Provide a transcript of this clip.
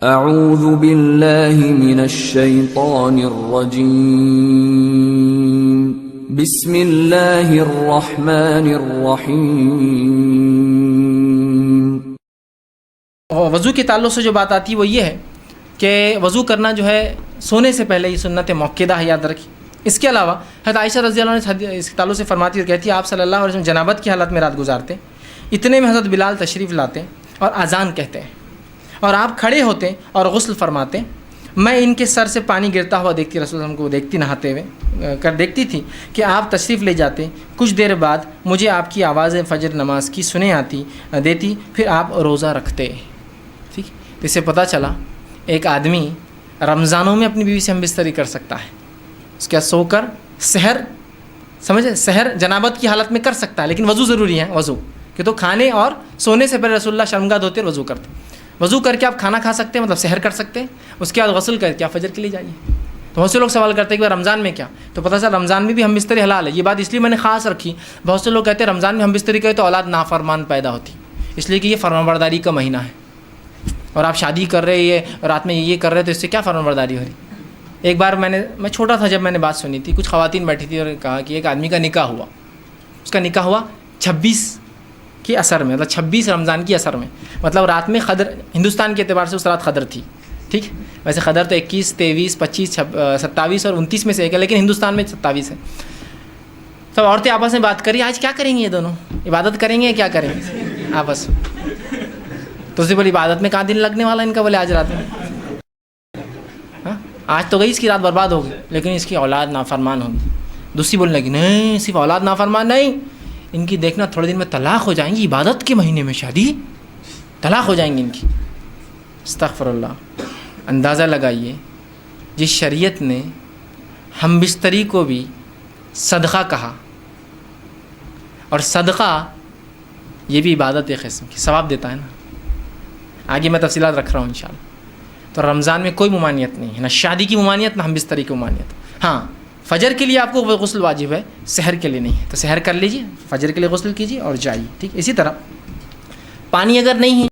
اعوذ باللہ من الشیطان الرجیم بسم اللہ الرحمن الرحیم۔ وضو کے تعلق سے جو بات آتی ہے وہ یہ ہے کہ وضو کرنا جو ہے سونے سے پہلے یہ سنت موقدہ ہے، یاد رکھیں۔ اس کے علاوہ حضرت عائشہ رضی اللہ عنہ اس کے تعلق سے فرماتی اور کہتی ہے آپ صلی اللہ علیہ وسلم جنابت کی حالت میں رات گزارتے، اتنے میں حضرت بلال تشریف لاتے اور اذان کہتے ہیں اور آپ کھڑے ہوتے اور غسل فرماتے، میں ان کے سر سے پانی گرتا ہوا دیکھتی، رسول اللہ کو دیکھتی نہاتے ہوئے دیکھتی تھی کہ آپ تشریف لے جاتے، کچھ دیر بعد مجھے آپ کی آواز فجر نماز کی سنے آتی دیتی، پھر آپ روزہ رکھتے۔ ٹھیک، اس سے پتہ چلا ایک آدمی رمضانوں میں اپنی بیوی سے ہم بستری کر سکتا ہے، اس کے سو کر سحر سمجھے سحر جنابت کی حالت میں کر سکتا ہے، لیکن وضو ضروری ہے۔ وضو کہ تو کھانے اور سونے سے پہلے رسول اللہ شرمگاہ دھوتے اور وضو کرتے، وضو کر کے آپ کھانا کھا سکتے ہیں، مطلب سحر کر سکتے ہیں، اس کے بعد غسل کر کے آپ فجر کے لیے جائیے۔ تو بہت سے لوگ سوال کرتے ہیں کہ رمضان میں کیا، تو پتہ چلا رمضان میں بھی ہم بستری حلال ہے۔ یہ بات اس لیے میں نے خاص رکھی، بہت سے لوگ کہتے ہیں رمضان میں ہم بستری کریں تو اولاد نافرمان پیدا ہوتی، اس لیے کہ یہ فرمانبرداری کا مہینہ ہے، اور آپ شادی کر رہے یہ رات میں یہ کر رہے تو اس سے کیا فرمانبرداری ہو رہی۔ ایک بار میں چھوٹا تھا جب میں نے بات سنی تھی، کچھ خواتین بیٹھی تھی اور کہا کہ ایک آدمی کا نکاح ہوا، اس کا نکاح ہوا 26 کے اثر میں، مطلب 26 رمضان کی اثر میں، مطلب رات میں قدر ہندوستان کے اعتبار سے اس رات قدر تھی۔ ٹھیک، ویسے قدر تو 21 23 25 27 اور 29 میں سے ایک ہے، لیکن ہندوستان میں 27 ہے۔ سب عورتیں آپس میں بات کری آج کیا کریں گے، یہ دونوں عبادت کریں گے یا کیا کریں گے آپس میں۔ تو اسے بولی عبادت میں کہاں دن لگنے والا ان کا، بولے آج رات میں، آج تو گئی اس کی رات برباد ہوگی، لیکن اس کی اولاد نافرمان ہوگی۔ دوسری بولنے لگی نہیں صرف اولاد نافرمان نہیں، ان کی دیکھنا تھوڑے دن میں طلاق ہو جائیں گی، عبادت کے مہینے میں شادی طلاق ہو جائیں گی ان کی۔ استغفر اللہ۔ اندازہ لگائیے جس شریعت نے ہم بستری کو بھی صدقہ کہا، اور صدقہ یہ بھی عبادت ایک قسم کی ثواب دیتا ہے نا، آگے میں تفصیلات رکھ رہا ہوں انشاءاللہ۔ تو رمضان میں کوئی ممانعت نہیں ہے، نہ شادی کی ممانعت نہ ہم بستری کی ممانعت۔ ہاں فجر کے لیے آپ کو غسل واجب ہے، سحر کے لیے نہیں ہے، تو سحر کر لیجیے، فجر کے لیے غسل کیجیے اور جائیے۔ ٹھیک، اسی طرح پانی اگر نہیں ہے